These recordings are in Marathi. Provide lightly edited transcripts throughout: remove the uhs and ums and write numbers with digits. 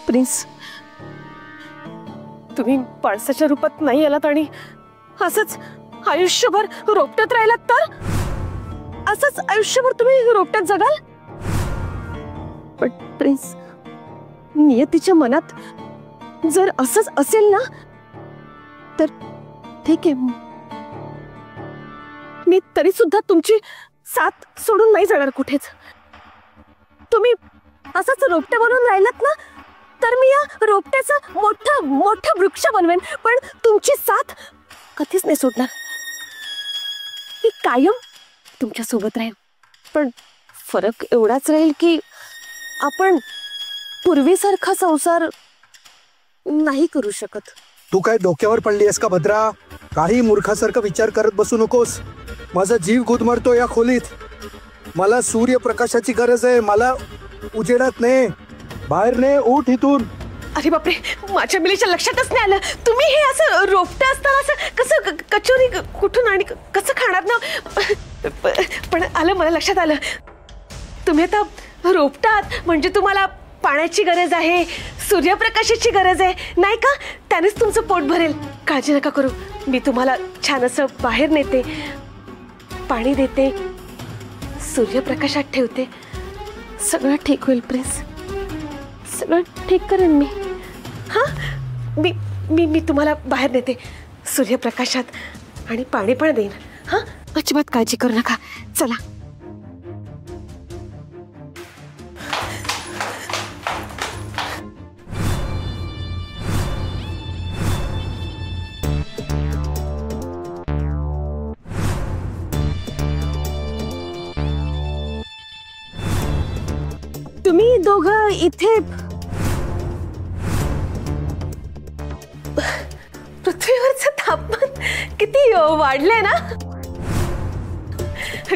प्रिन्स, तुम्ही पळसाच्या रूपात नाही आलात आणि असंच आयुष्यभर रोपट्यात राहिलात तर असंच आयुष्यभर तुम्ही रोपट्यात जगाल? पण प्रिन्स, नियतीच्या मनात जर असंच असेल ना तर ठीक आहे, मी तरी सुद्धा तुमची साथ सोडून नाही जाणार कुठेच. तुम्ही असंच रोपटं बनवून राहिलात ना तर मी या रोपट्याचं मोठं मोठं वृक्ष बनवेन, पण तुमची साथ कधीच नाही सोडणार. मी कायम तुमच्या सोबत राहील. पण फरक एवढाच राहील की आपण पूर्वीसारखा संसार नाही करू शकत. तू काय डोक्यावर पडलीयस का भद्रा? काही मूर्खासारखा विचार करत बसू नकोस. माझा जीव गुदमरतो या खोलीत. मला सूर्यप्रकाशाची गरज आहे. मला उजेडात ने, बाहेर ने, उठ इथून. अरे बापरे, माझ्या मिलीच्या लक्षातच नाही आलं. तुम्ही हे असं रोपटं असताना असं कसं कचोरी कुठून आणि कसं खाणार ना? पण आलं, मला लक्षात आलं. तुम्ही आता रोपटात म्हणजे तुम्हाला पाण्याची गरज आहे, सूर्यप्रकाशाची गरज आहे नाही का? त्यानेच तुमचं पोट भरेल. काळजी नका करू, मी तुम्हाला छान असं बाहेर नेते, पाणी देते, सूर्यप्रकाशात ठेवते. सगळं ठीक होईल प्रिन्स, सगळं ठीक करेन मी. हां, मी मी मी तुम्हाला बाहेर नेते सूर्यप्रकाशात आणि पाणी पण देईन. हां, अजिबात काळजी करू नका. चला. तुम्ही दोघं इथे पृथ्वीवरचं तापमान किती वाढलंय ना?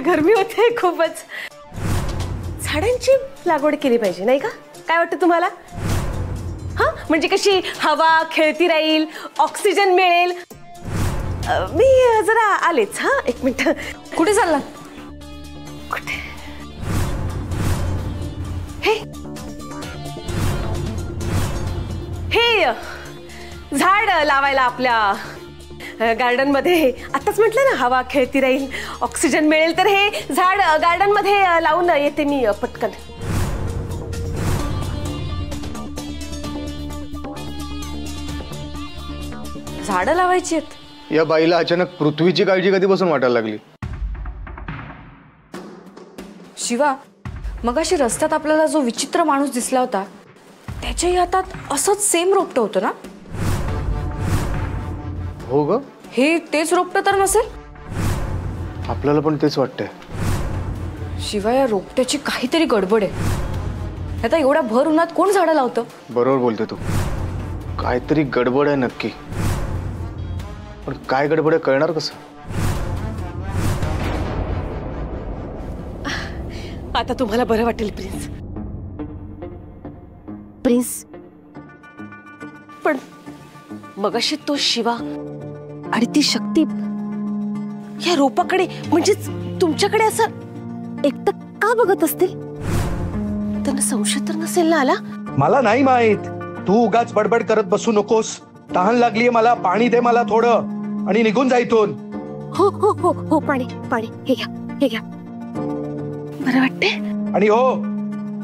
गरमी होते खूपच. झाडांची लागवड केली पाहिजे नाही का? काय वाटतं तुम्हाला? हा, म्हणजे कशी हवा खेळती राहील, ऑक्सिजन मिळेल. मी जरा आलेच. हा, एक मिनिट. कुठे चालला? कुठे? हे हे झाड लावायला आपल्या गार्डन मध्ये. आताच म्हटलं ना हवा खेळती राहील, ऑक्सिजन मिळेल, तर हे झाड गार्डन मध्ये लावून येते मी पटकन. झाडं लावायची आहेत. या बाईला अचानक पृथ्वीची काळजी कधीपासून वाटायला लागली? शिवा, मगाशी रस्त्यात आपल्याला जो विचित्र माणूस दिसला होता त्याच्याही हातात असंच सेम रोपटं होतं ना? हो ग, हे तेच रोपटं तर नसेल? आपल्याला पण तेच वाटतंय. शिवाय या रोपट्याची काहीतरी गडबड आहे. आता एवढ्या भर उन्हात कोण झाडं लावतं? बरोबर बोलते तू, काहीतरी गडबड आहे नक्की. पण काय गडबड आहे कळणार कसं? आता तुम्हाला बरं वाटेल प्रिन्स. प्रिन्स, पण मगाशी तो शिवा आणि ती शक्ती या रोपाकडे म्हणजेच तुमच्याकडे असं एकटं का बघत असतील? त्यांना संशय तर नसेल ना आला? मला नाही माहित. तू उगाच बडबड करत बसू नकोस. तहान लागलीये मला. पाणी दे मला थोडं आणि निघून जा इथून. हो हो हो हो, पाणी पाणी. हे घ्या, हे घ्या. बरं वाटते? आणि हो,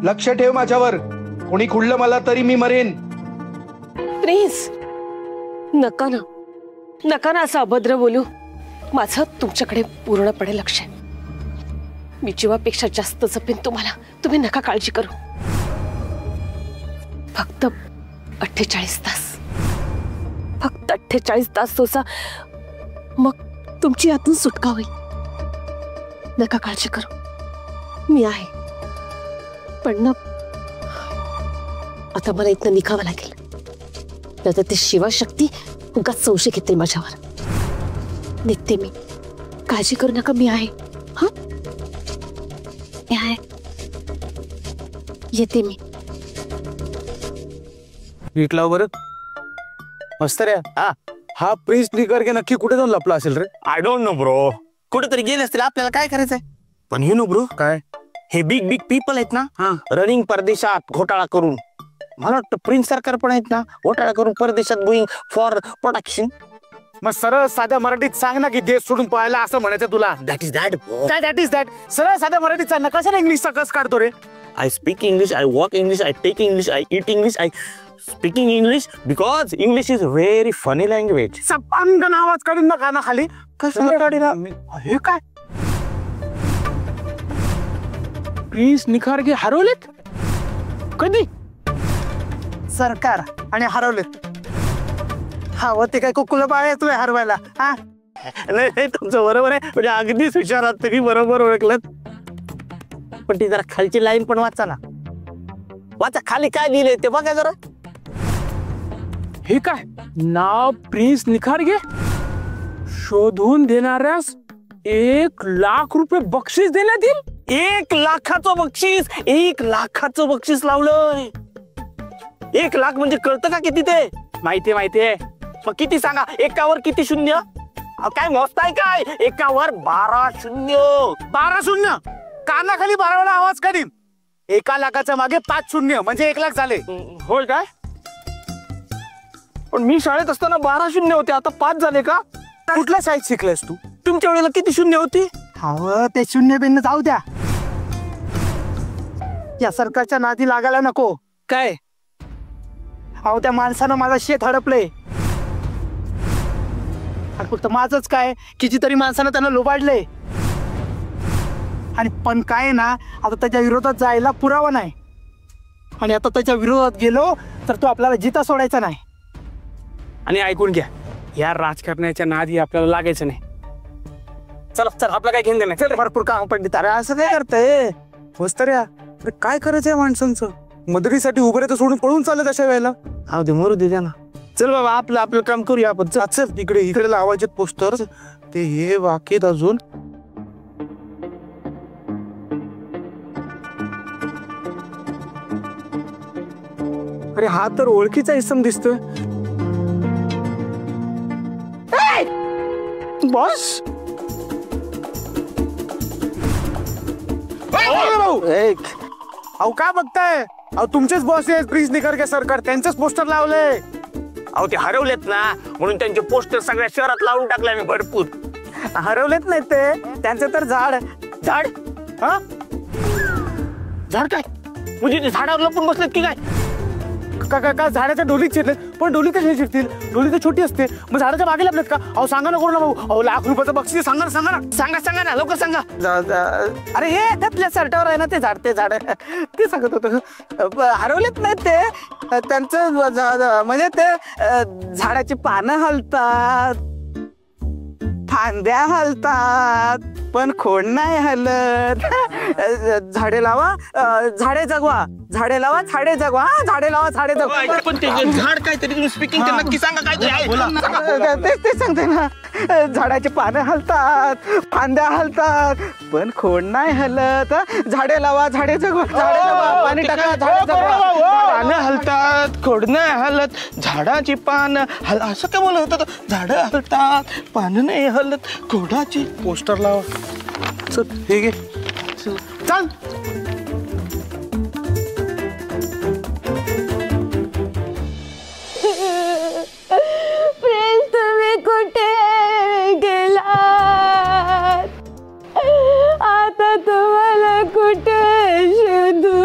लक्ष ठेव माझ्यावर. कोणी खुडलं मला तरी मी मरेन. प्लीज नका ना, नका ना असं अभद्र बोलू. माझं तुमच्याकडे पूर्णपणे लक्ष आहे. मी जीवापेक्षा जास्त जपेन तुम्हाला. तुम्ही नका काळजी करू. फक्त 48 तास, फक्त 48 तास सोसा, मग तुमची यातून सुटका होईल. नका काळजी करू, मी आहे. पण ना आता मला इथनं निघावं लागेल. नाहीतर ते शिवशक्ती उगाच संशय घेते माझ्यावर. निघते मी. काळजी करू नका, मी आहे. हा, मी आहे. येते मी. विकला बरं मस्त रे. हा प्रिन्स निकर्के नक्की कुठे जाऊन लपला असेल रे? I don't know bro. कुठेतरी गेले असतील. आपल्याला काय करायचंय? पण यू नो ब्रो, काय हे बिग बिग पीपल आहेत ना, रनिंग परदेशात घोटाळा करून मला वाटतं प्रिन्स सरकार पण आहेत ना, घोटाळा करून परदेशात गोईंग फॉर प्रोडक्शन. मग सरळ साध्या मराठीत सांग ना की देश सोडून पळायला असं म्हणायचं तुला. That is that. काय दॅट इज दॅट? सरळ साध्या मराठीत सांग ना, कशाला इंग्लिशचा कस काढतो रे? I speak English, I walk English, I take English, I eat English, I speaking English because English is very funny language. सपांगण आवाज काढून ना काना खाली. कशाला काढीना? हे काय? प्रिन्स निखारगे हरवलेत? कधी? सरकार आणि हरवलेत. हा व ते काय कुकुला बाळ तुला हरवायला? हा नाही तुमचं बरोबर आहे, म्हणजे अगदीच विचारात तुम्ही बरोबर ओळखलं. पण ती जरा खालची लाईन पण वाचा ना, वाचा खाली काय लिहिलंय ते बघा जरा. हे काय? नाव प्रिन्स निखारगे, शोधून देणाऱ्यास 1,00,000 रुपये बक्षीस देण्यात येईल. 1,00,000चं बक्षीस, 1,00,000चं बक्षीस लावलंय. 1,00,000 म्हणजे कळतं का किती ते? माहितीये. मग किती सांगा, एकावर किती शून्य? काय मोजताय काय? एकावर 12 शून्य. 12 शून्य. कानाखाली 12 वेळा आवाज काढीन. 1,00,000च्या मागे 5 शून्य म्हणजे 1,00,000 झाले. होय काय? पण मी शाळेत असताना 12 शून्य होते, आता 5 झाले का? कुठल्या शाळेत शिकलेस तू? तुमच्या वेळेला किती शून्य होती? हवं ते शून्य बिन्न जाऊ द्या. या सरकारच्या नादी लागायला नको. काय? अहो त्या माणसानं माझं शेत हडपलंय. फक्त माझंच काय, कितीतरी माणसानं त्यांना लुबाडलंय. आणि पण काय ना, आता त्याच्या विरोधात जायला पुरावा नाही. आणि आता त्याच्या विरोधात गेलो तर तो आपल्याला जिता सोडायचा नाही. आणि ऐकून घ्या, या राजकारणाच्या नादी आपल्याला लागायचं नाही. चला आपलं काय घेणं नाही. भरपूर काम पडली. अरे असं काय करतंय? वस्तर्या, अरे काय करायचंय माणसांचं? मदतीसाठी उभं तर सोडून पळून चालत अशा वेळेला. अहो ते मरू दे ना. चल बाबा आपलं काम करूया आपण. चल इकडे लावायचे पोस्टर. ते हे वाक्यात अजून अरे हा तर ओळखीचा इसम दिसतोय. बॉस अहो काय बघताय? अहो तुमचेच बॉस आहेत प्रिन्स निखारगे सरकार, त्यांचंच पोस्टर लावलंय. अहो ते हरवलेत ना, म्हणून त्यांचे पोस्टर सगळ्या शहरात लावून टाकले मी भरपूर. हरवलेत नाही ते, त्यांचं तर झाड. हा झाड काय? म्हणजे ते झाडावर लपून बसलेत की काय? का झाडाच्या डोलीत शिरलेत. पण डोली कशी शिरतील? डोली तर छोटी असते. मग झाडाच्या मागे लपलेत का? अहो सांगा ना कोण ना भाऊ. अहो 1,00,000 रुपयाचं बक्षीस सांगा ना लवकर सांगा. अरे हे त्यातल्या सर्टावर आहे ना ते झाड ते सांगत होतं. हरवलेत नाहीत ते, त्यांचं म्हणजे ते झाडाची पानं हलतात, फांद्या हलतात, पण खोड नाही हलत. झाडे लावा झाडे जगवा, झाडे लावा झाडे जगवा, झाडे लावा झाडे जगवा. पण ते झाड काहीतरी तुम्ही स्पीकिंग नक्की सांगा काय? ते सांगते ना, झाडाची पानं हलतात, फांद्या हलतात, पण खोड नाही हलत. झाडे लावा झाडे जगवा, झाडे जगवा, पाणी टाका झाडे जगवा. पानं हलतात, खोड नाही हलत, झाडाची पानं असं काय बोलत होतं? झाडं हलतात, पानं नाही हलत, खोडाची. पोस्टर लावा. चल हे घे. चल प्रिन्स तुम्ही कुठे गेलात? आता तुम्हाला कुठे शोधू?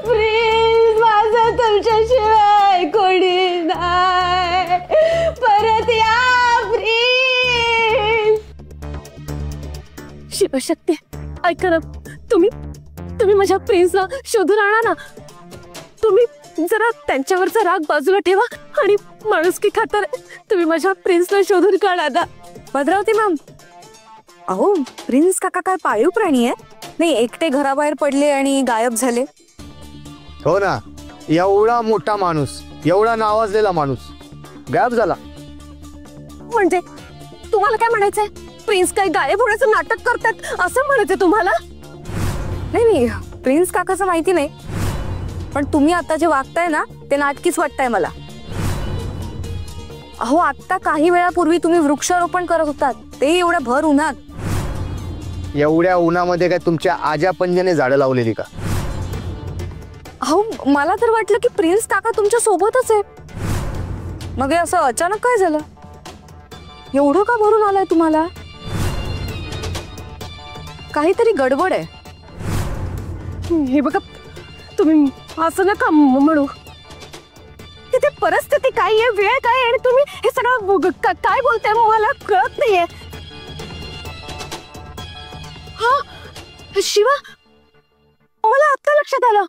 प्रिन्स माझं तुमच्याशिवाय कोणी नाही. परत या प्रिन्स. शिवशक्ती ऐका ना, तुम्ही माझ्या प्रिन्सला शोधून आणा ना. तुम्ही जरा त्यांच्यावरचा राग बाजूला ठेवा आणि माणुसकी खातर तुम्ही माझ्या प्रिन्सला शोधून काढा ना. भद्रावती मॅम, अहो प्रिन्स काका काय पाळीव प्राणी आहे? नाही एकटे घराबाहेर पडले आणि गायब झाले. हो ना, एवढा मोठा माणूस, एवढा नावाजलेला माणूस गायब झाला. म्हणजे तुम्हाला काय म्हणायचंय? प्रिन्स काय गायब होण्याचं नाटक करतात असं म्हणायचंय तुम्हाला? नाही प्रिन्स काकाचं माहिती नाही, पण तुम्ही आता जे वागताय ना ते नाटकीच वाटतंय मला. अहो आता काही वेळापूर्वी तुम्ही वृक्षारोपण करत होतात, ते एवढ्या भर उन्हात. एवढ्या उन्हामध्ये काय तुमच्या आजा पंजाने झाडं लावलेली का? अहो मला तर वाटलं की प्रिन्स काका तुमच्या सोबतच आहे. मग हे असं अचानक काय झालं? एवढं का भरून आलंय तुम्हाला? काहीतरी गडबड आहे. हे बघा, तुम्ही असं नका म्हणू. तिथे परिस्थिती काय आहे, वेळ काय आहे, आणि तुम्ही हे सगळं काय बोलताय मला कळत नाहीये. हा शिवा, मला आता लक्षात आलं,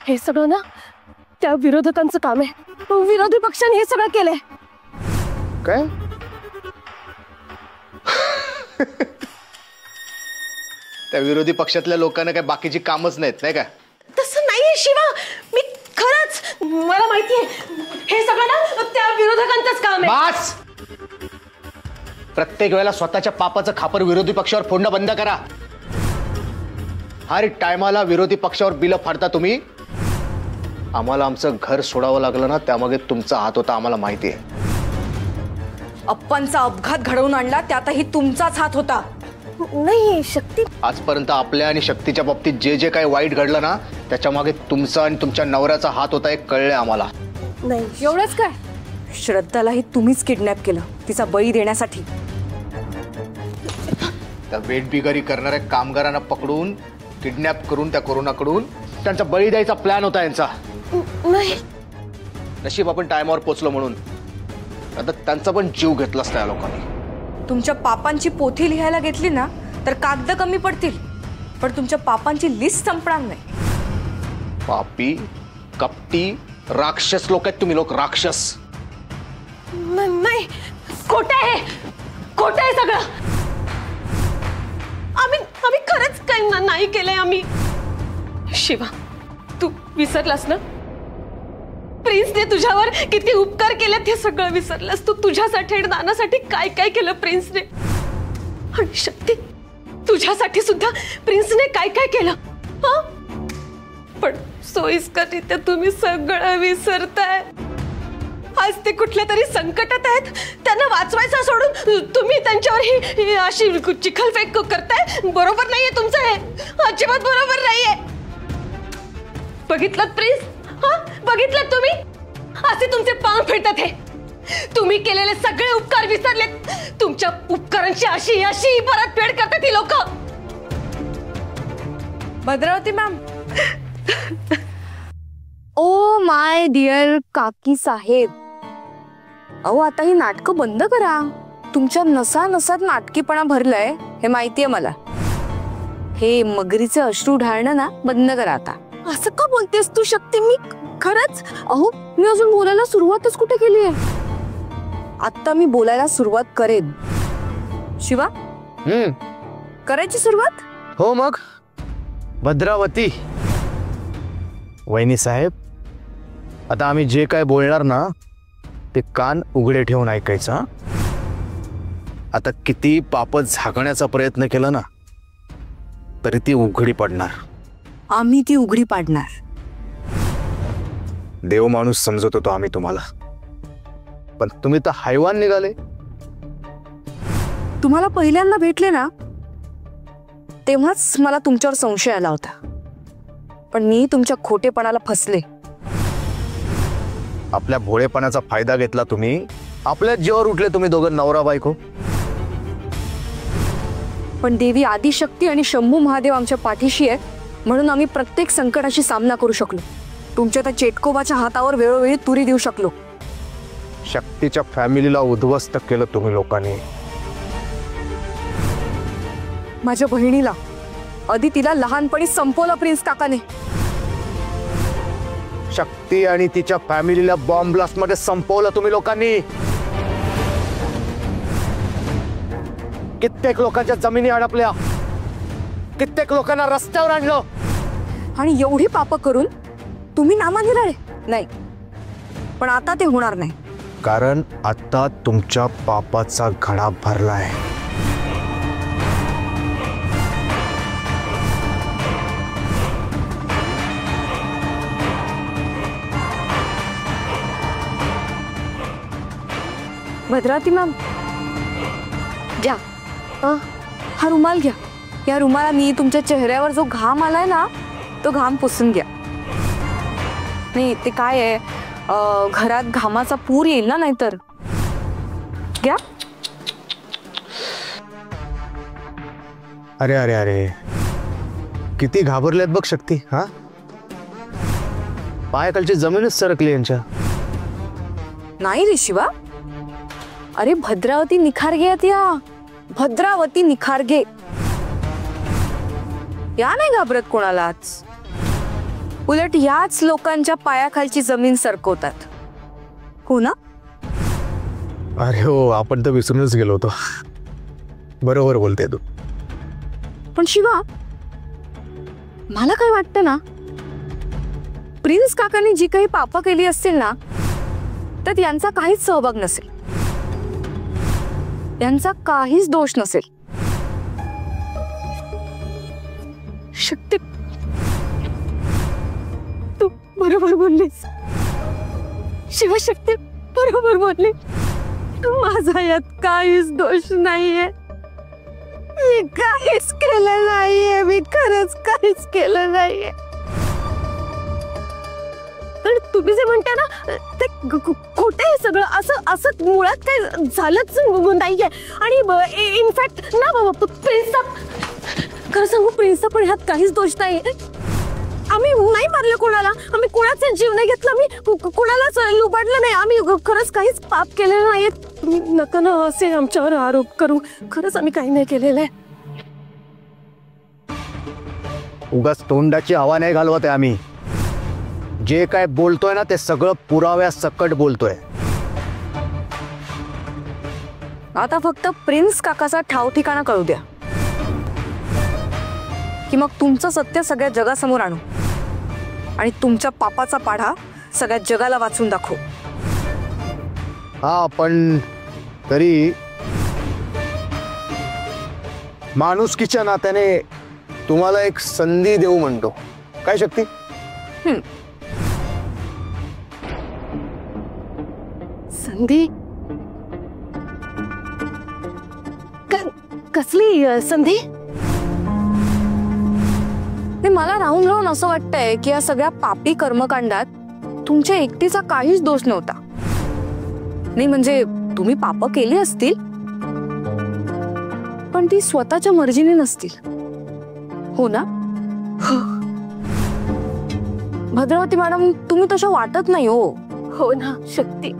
हे सगळं ना त्या विरोधकांचं काम आहे. विरोधी पक्षाने हे सगळं केलंय. काय? त्या विरोधी पक्षातल्या लोकांना काय बाकीची कामच नाहीत, नाही का? तसं नाहीये शिवा, मी खरंच, मला माहितीये हे सगळं ना त्या विरोधकांचंच काम आहे. बस! प्रत्येक वेळेला स्वतःच्या पापाचं खापर विरोधी पक्षावर फोडणं बंद करा. हर टायमाला विरोधी पक्षावर बिलं फाडता तुम्ही. आम्हाला आमचं घर सोडावं लागलं ना, त्यामागे तुमचा हात होता, आम्हाला माहिती आहे. अप्पांचा अपघात घडवून आणला त्यातही तुमचाच हात होता. नाही शक्ती, आजपर्यंत आपल्या आणि शक्तीच्या बाबतीत जे जे काही वाईट घडलं ना, त्याच्या मागे तुमचा आणि तुमच्या नवऱ्याचा हात होता, हे कळलंय आम्हाला. नाही एवढंच काय, श्रद्धालाही तुम्हीच किडनॅप केलं तिचा बळी देण्यासाठी. त्या वेठबिगारी करणाऱ्या कामगारांना पकडून किडनॅप करून त्या कोरोनाकडून त्यांचा बळी द्यायचा प्लॅन होता यांचा. नाही, नशीब आपण टायमावर पोचलो म्हणून, आता त्यांचा पण जीव घेतला असता या लोकांनी. तुमच्या पापांची पोथी लिहायला घेतली ना तर कागद कमी पडतील, पण तुमच्या पापांची लिस्ट संपणार नाही. पापी, कपटी, राक्षस लोक आहेत तुम्ही लोक, राक्षस. नाही, खोटं आहे, खोटं आहे सगळं. आम्ही खरंच काही नाही केलंय आम्ही. शिवा, तू विसरलास ना? प्रिन्सने तुझ्यावर किती उपकार केलेत हे सगळं विसरलास तू. तुझ्यासाठी आणि नानासाठी काय काय केलं प्रिन्सने. आणि शक्ती, तुझ्यासाठी सुद्धा प्रिन्सने काय काय केलं. हा, पण सोयीस्कररित्या तुम्ही सगळं विसरताय. आज ते कुठल्या तरी संकटात आहेत, त्यांना वाचवायचं सोडून तुम्ही त्यांच्यावर ही अशी चिखलफेक करताय. बरोबर नाहीये तुमचं हे, अजिबात बरोबर नाहीये. बघितलं प्रिन्स? हा, बघितलं तुम्ही? असे तुमचे पांग फिरतात हे. तुम्ही केलेले सगळे उपकार विसरलेत. तुमच्या उपकारांची अशी अशी परतफेड करतात ही लोक. Bhadravati ma'am. Oh my dear काकी साहेब, अहो आता ही नाटकं बंद करा. तुमच्या नसा नसात नाटकीपणा भरलाय हे माहितीये मला. हे मगरीचे अश्रू ढाळणं ना बंद करा आता. असं का बोलतेस तू शक्ती? मी खरंच, अहो मी अजून बोलायला सुरुवातच कुठे केली आहे. आता मी बोलायला सुरुवात करेन. शिवा, करायची सुरुवात? हो मग भद्रावती वहिनी साहेब, आता आम्ही जे काय बोलणार ना ते कान उघडे ठेवून ऐकायचं. आता किती पाप झाकण्याचा प्रयत्न केला ना तरी ती उघडी पडणार. आम्ही ती उघडी पाडणार. देव माणूस समजत होतो आम्ही तुम्हाला, पण तुम्ही तर हैवान निघाले. तुम्हाला पहिल्यांदा भेटले ना तेव्हाच मला तुमच्यावर संशय आला होता, पण मी तुमच्या खोटेपणाला फसले. आपल्या भोळेपणाचा फायदा घेतला तुम्ही. आपल्या जीवावर उठले तुम्ही दोघं नवरा बायको. पण देवी आदिशक्ती आणि शंभू महादेव आमच्या पाठीशी आहे म्हणून आम्ही प्रत्येक संकटाशी सामना करू शकलो. तुमच्या त्या चेटकोबाच्या हातावर वेळोवेळी तुरी देऊ शकलो. शक्तीच्या फॅमिलीला उद्ध्वस्त केलं तुम्ही लोकांनी. माझ्या बहिणीला, अदितीला लहानपणी संपवलं प्रिन्स काकाने. शक्ती आणि तिच्या फॅमिलीला बॉम्ब ब्लास्ट मध्ये संपवलं तुम्ही लोकांनी. कित्येक लोकांच्या जमिनी अडपल्या, कित्येक लोकांना रस्त्यावर आणलं. आणि एवढी पाप करून तुम्ही नामांनी राहिले नाही, पण आता ते होणार नाही. कारण आता तुमच्या पापाचा घडा भरलाय. भद्रावती मॅम, घ्या हा रुमाल घ्या. या रुमालाने तुमच्या चेहऱ्यावर जो घाम आलाय ना तो घाम पुसून घ्या. नाही ते काय आहे, घरात घामाचा पूर येईल ना नाहीतर. घ्या. अरे अरे अरे, किती घाबरलेत बघ शक्ती. हा, पायाखालची जमीनच सरकली यांच्या. नाही रे शिवा, अरे भद्रावती निखारगे आहेत या, भद्रावती निखारगे. या नाही घाबरत कोणालाच, उलट याच लोकांच्या पायाखालची जमीन सरकवतात. हो ना? अरे हो, आपण तर विसरूनच गेलो होतो. बरोबर बोलते तू. पण शिवा, मला काय वाटतं ना, प्रिन्स काकांनी जी काही पापं केली असतील ना, त्यात यांचा काहीच सहभाग नसेल, यांचा काहीच दोष नसेल. शक्ती, तू बरोबर बोललीस. शिवशक्ती बरोबर बोलली. माझा यात काहीच दोष नाहीये. मी काहीच केलं नाहीये, मी खरंच काहीच केलं नाहीये. पण तुम्ही जे म्हणता ना ते खोटं आहे सगळं. असं असं मुळात काही झालंच नाहीये. आणि इनफॅक्ट ना प्रिन्सचा, खरं सांगू प्रिन्सचा पण ह्यात काहीच दोष नाही. आम्ही नाही मारलं कोणाला, आम्ही कोणाचा जीव नाही घेतला, मी कोणालाच लुबाडलं नाही. आम्ही खरंच काहीच पाप केलेलं नाहीये. तुम्ही नका ना असे आमच्यावर आरोप करू. खरंच आम्ही काही नाही केलेलं आहे. उगाच तोंडाची हवा नाही घालवत आहे आम्ही. जे काय बोलतोय ना ते सगळं पुराव्या सकट बोलतोय. आता फक्त प्रिन्स काकाचा ठाव ठिकाणा कळू द्या, की मग तुमचं सत्य सगळ्या जगासमोर आणू आणि तुमच्या पापाचा पाढा सगळ्या जगाला वाचून दाखवू. हा, पण तरी माणुसकीच्या नात्याने तुम्हाला एक संधी देऊ म्हणतो. काय शक्ती? संधी? कसली संधी? मला राहून राहून असं वाटतंय की या सगळ्या पापी कर्मकांडात तुमच्या एकटीचा काहीच दोष नव्हता. नाही म्हणजे तुम्ही पाप केली असतील, पण ती स्वतःच्या मर्जीने नसतील. हो ना? भद्रावती मॅडम, तुम्ही तशा वाटत नाही. हो ना शक्ती,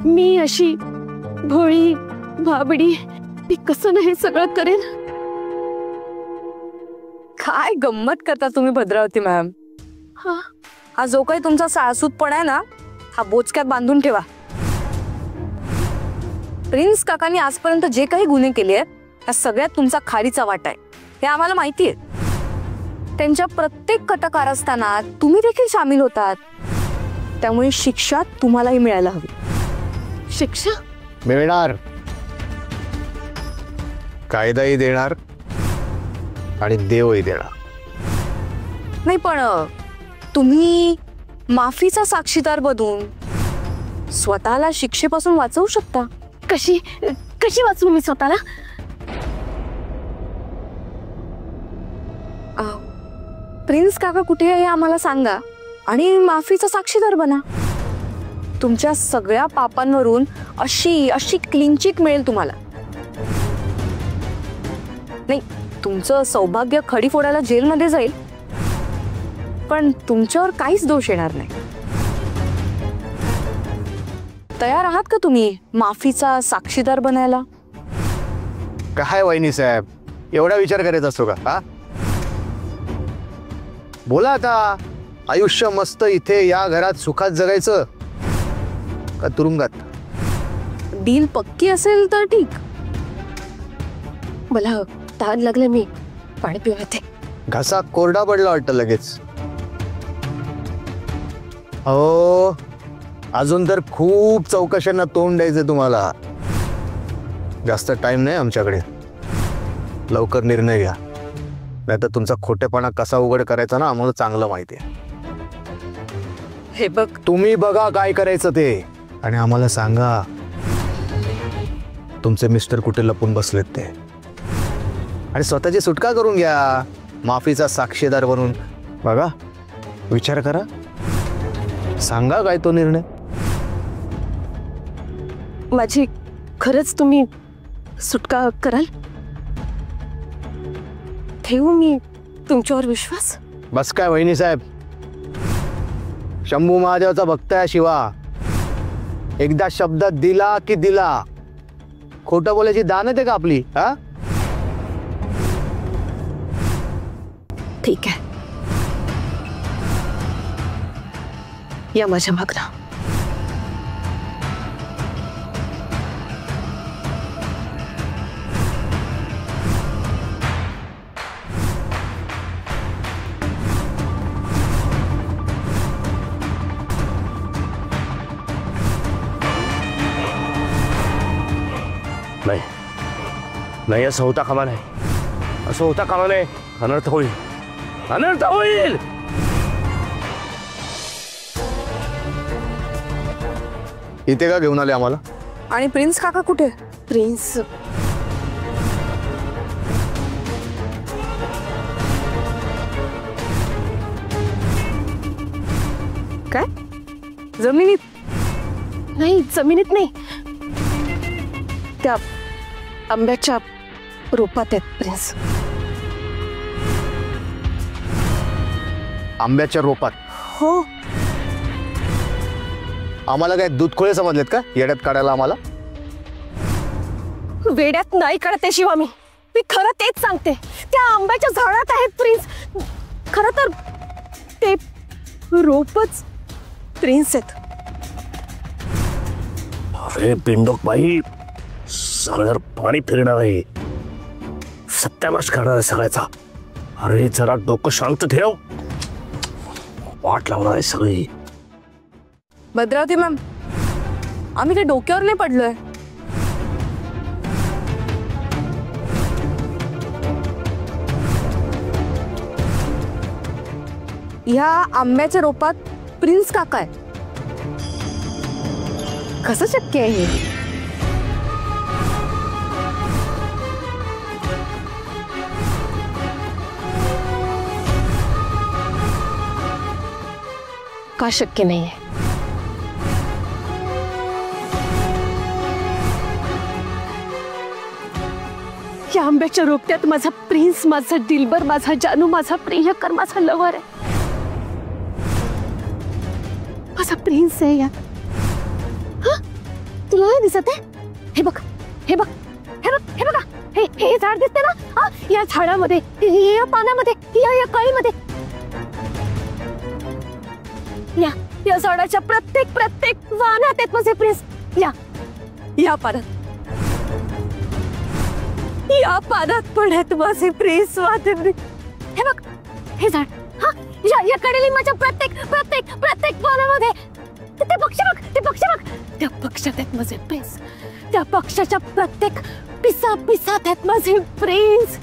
मी अशी भोळी भाबडी मी कसं नाही सगळं करेन. काय गंमत करता तुम्ही भद्रावती मॅम. हा जो काही तुमचा साळसूतपणा आहे ना, हा बोचक्यात बांधून ठेवा. प्रिन्स काकांनी आजपर्यंत जे काही गुन्हे केले आहेत त्या सगळ्यात तुमचा खारीचा वाटा आहे, हे आम्हाला माहिती आहे. त्यांच्या प्रत्येक कटकारस्थानात तुम्ही देखील सामील होतात. त्यामुळे शिक्षा तुम्हालाही मिळायला हवी. शिक्षा मिळणार, कायदाही देणार आणि देवही देणार. नाही पण तुम्ही माफीचा साक्षीदार बनून स्वतःला शिक्षेपासून वाचवू शकता. कशी कशी वाचू मी स्वतःला? प्रिन्स काका कुठे आहे हे आम्हाला सांगा आणि माफीचा साक्षीदार बना. तुमच्या सगळ्या पापांवरून अशी अशी क्लीन चिट मिळेल तुम्हाला. नाही, तुमचं सौभाग्य खडी फोडायला जेलमध्ये जाईल, पण तुमच्यावर काहीच दोष येणार नाही. तयार आहात का तुम्ही माफीचा साक्षीदार बनायला? काय वहिनी साहेब, एवढा विचार करायचा असतो का? हा, बोला आता. आयुष्य मस्त इथे या घरात सुखात जगायचं का तुरुंगात? डील पक्की असेल तर ठीक. मला तहान लागले, मी पाणी पिऊ येते. घसा कोरडा पडला वाटतं लगेच. हो, अजून तर खूप चौकशांना तोंड द्यायचं तुम्हाला. जास्त टाइम नाही आमच्याकडे. लवकर निर्णय घ्या, नाही तर तुमचा खोटेपणा कसा उघड करायचा ना आम्हाला चांगलं माहिती आहे. हे बघ, तुम्ही बघा काय करायचं ते, आणि आम्हाला सांगा तुमचे मिस्टर कुठे लपून बसलेत ते, आणि स्वतःची सुटका करून घ्या माफीचा साक्षीदार बनून. बघा, विचार करा. सांगा काय तो निर्णय. माझी खरंच तुम्ही सुटका कराल? ठेवू मी तुमच्यावर विश्वास? बस काय वहिनी साहेब, शंभू महादेवचा भक्त आहे शिवा. एकदा शब्द दिला की दिला. खोटं बोलायची दानत आहे का आपली? हा, ठीक आहे, या माझ्या मागणं. नाही नाही, असं होता कामा नाही, असं होता कामा नाही. अनर्थ होईल, अनर्थ होईल. इथे का घेऊन आले आम्हाला? आणि प्रिन्स काका कुठे? प्रिन्स काय? जमिनीत? नाही, जमिनीत नाही, त्या आंब्याच्या रोपात आहेत प्रिन्स. आंब्याच्या रोपात? हो. आम्हाला काय दूधखोळे समजलेत का येड्यात काढायला आम्हाला? वेड्यात नाही काढते शिवा, मी खरं तेच सांगते. त्या आंब्याच्या झाडात आहेत प्रिन्स. खरं तर ते रोपच प्रिन्स आहेत. अरे बिंडोक बाई, सगळ्यावर पाणी फिरणार आहे, सत्यानाश करणार आहे सगळ्याचा. अरे जरा डोकं शांत ठेव, वाट लावणार आहे सगळी. भद्रावती मॅम, आम्ही काही डोक्यावर नाही पडलोय. ह्या आंब्याच्या रोपात प्रिन्स काका आहे. कसं शक्य आहे हे? का शक्य नाहीये? या आंब्याच्या रोपट्यात माझा प्रिन्स, माझा दिलबर, माझा जानू, माझा प्रियकर, माझा लवर आहे. माझा प्रिन्स आहे यात. तुला नाही दिसत आहे? हे बघ, हे बघ, हे बघ, हे बघा, हे झाड दिसते ना? या झाडामध्ये, या पानामध्ये, या कळीमध्ये, या झाडाच्या प्रत्येक वाहनात आहेत माझे प्रिन्स. या पानात पण आहेत माझे प्रिन्स. हे बघ, हे झाड, या कडेलिंबाच्या प्रत्येक पानामध्ये ते पक्षी बघ, त्या पक्षात आहेत माझे प्रिन्स. त्या पक्षाच्या प्रत्येक पिसात आहेत माझे प्रिन्स.